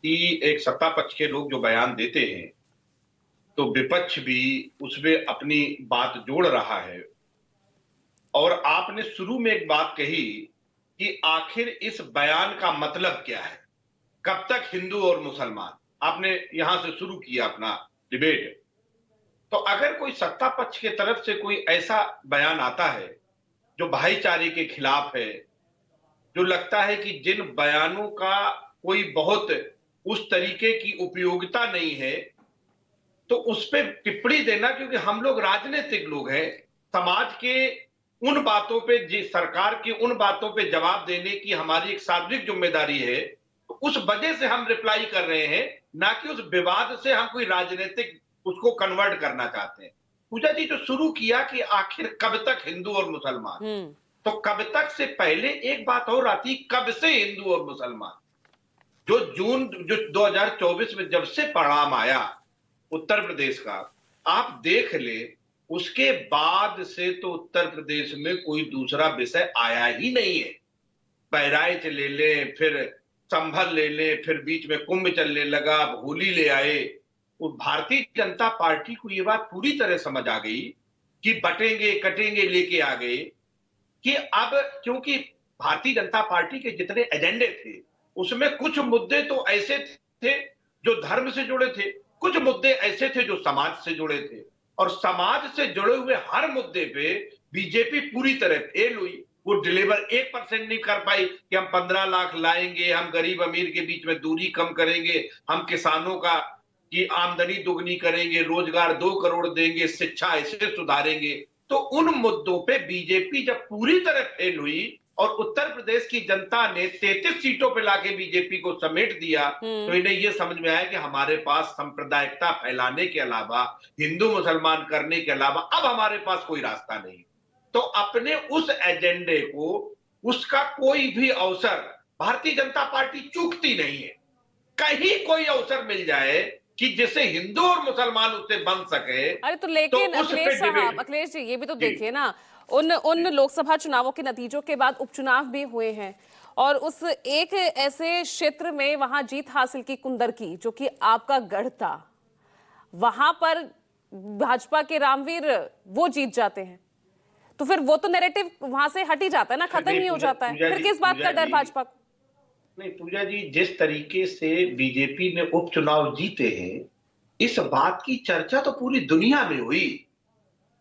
कि एक सत्ता पक्ष के लोग जो बयान देते हैं तो विपक्ष भी उसमें अपनी बात जोड़ रहा है। और आपने शुरू में एक बात कही कि आखिर इस बयान का मतलब क्या है, कब तक हिंदू और मुसलमान, आपने यहां से शुरू किया अपना डिबेट। तो अगर कोई सत्ता पक्ष की तरफ से कोई ऐसा बयान आता है जो भाईचारे के खिलाफ है, जो लगता है कि जिन बयानों का कोई बहुत उस तरीके की उपयोगिता नहीं है, तो उस पे टिप्पणी देना, क्योंकि हम लोग राजनीतिक लोग हैं, समाज के उन बातों पे सरकार की उन बातों पे जवाब देने की हमारी एक सार्वजनिक जिम्मेदारी है। तो उस वजह से हम रिप्लाई कर रहे हैं, ना कि उस विवाद से हम कोई राजनीतिक उसको कन्वर्ट करना चाहते हैं। पूजा जी जो शुरू किया कि आखिर कब तक हिंदू और मुसलमान, हम्म। तो कब तक से पहले एक बात और आती, कब से हिंदू और मुसलमान। जो जून जो 2024 में जब से परिणाम आया उत्तर प्रदेश का, आप देख ले, उसके बाद से तो उत्तर प्रदेश में कोई दूसरा विषय आया ही नहीं है। बहराइच ले लें, फिर संभल ले लें, फिर बीच में कुंभ चलने लगा, होली ले आए। और भारतीय जनता पार्टी को यह बात पूरी तरह समझ आ गई कि बटेंगे कटेंगे लेके आ गए, कि अब क्योंकि भारतीय जनता पार्टी के जितने एजेंडे थे उसमें कुछ मुद्दे तो ऐसे थे जो धर्म से जुड़े थे, कुछ मुद्दे ऐसे थे जो समाज से जुड़े थे, और समाज से जुड़े हुए हर मुद्दे पे बीजेपी पूरी तरह फेल हुई। वो डिलीवर 1% नहीं कर पाई कि हम 15 लाख लाएंगे, हम गरीब अमीर के बीच में दूरी कम करेंगे, हम किसानों का की आमदनी दुगनी करेंगे, रोजगार 2 करोड़ देंगे, शिक्षा ऐसे सुधारेंगे। तो उन मुद्दों पे बीजेपी जब पूरी तरह फेल हुई और उत्तर प्रदेश की जनता ने 33 सीटों पे लाके बीजेपी को समेट दिया, तो इन्हें यह समझ में आया कि हमारे पास सांप्रदायिकता फैलाने के अलावा, हिंदू मुसलमान करने के अलावा अब हमारे पास कोई रास्ता नहीं। तो अपने उस एजेंडे को, उसका कोई भी अवसर भारतीय जनता पार्टी चूकती नहीं है। कहीं कोई अवसर मिल जाए कि जिससे हिंदू और मुसलमान उससे बन सके, अरे तो तो लेकिन उस पे अखिलेश साहब, डिबेट। अखिलेश जी ये भी तो जी देखिए ना, उन लोकसभा चुनावों के नतीजों के बाद उपचुनाव भी हुए हैं और उस एक ऐसे क्षेत्र में वहां जीत हासिल की कुंदर की, जो कि आपका गढ़ था, वहां पर भाजपा के रामवीर वो जीत जाते हैं, तो फिर वो तो नैरेटिव वहां से हट ही जाता है ना, खत्म नहीं, ही हो पूजा जाता है। पूजा फिर जी किस बात का पूजा डर जी भाजपा को? नहीं, पूजा जी जिस तरीके से बीजेपी ने उपचुनाव जीते हैं, इस बात की चर्चा तो पूरी दुनिया में हुई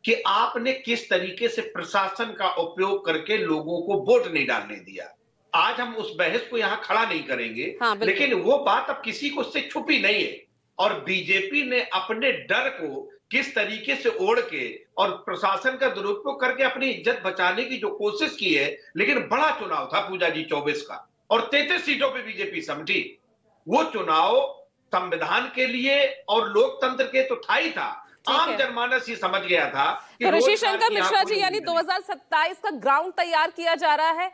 कि आपने किस तरीके से प्रशासन का उपयोग करके लोगों को वोट नहीं डालने दिया। आज हम उस बहस को यहां खड़ा नहीं करेंगे, हाँ बिल्कुल। लेकिन वो बात अब किसी को उससे छुपी नहीं है। और बीजेपी ने अपने डर को किस तरीके से ओढ़ के और प्रशासन का दुरुपयोग करके अपनी इज्जत बचाने की जो कोशिश की है, लेकिन बड़ा चुनाव था पूजा जी 24 का, और 33 सीटों पे बीजेपी समझी। वो चुनाव संविधान के लिए और लोकतंत्र के तो था ही था। ठीक आम है, जनमानस ये समझ गया था कि तो ऋषि रोजगार शंकर की यहां मिश्रा कोई जी, यानी उम्मीद नहीं। 2027 का ग्राउंड तैयार किया जा रहा है।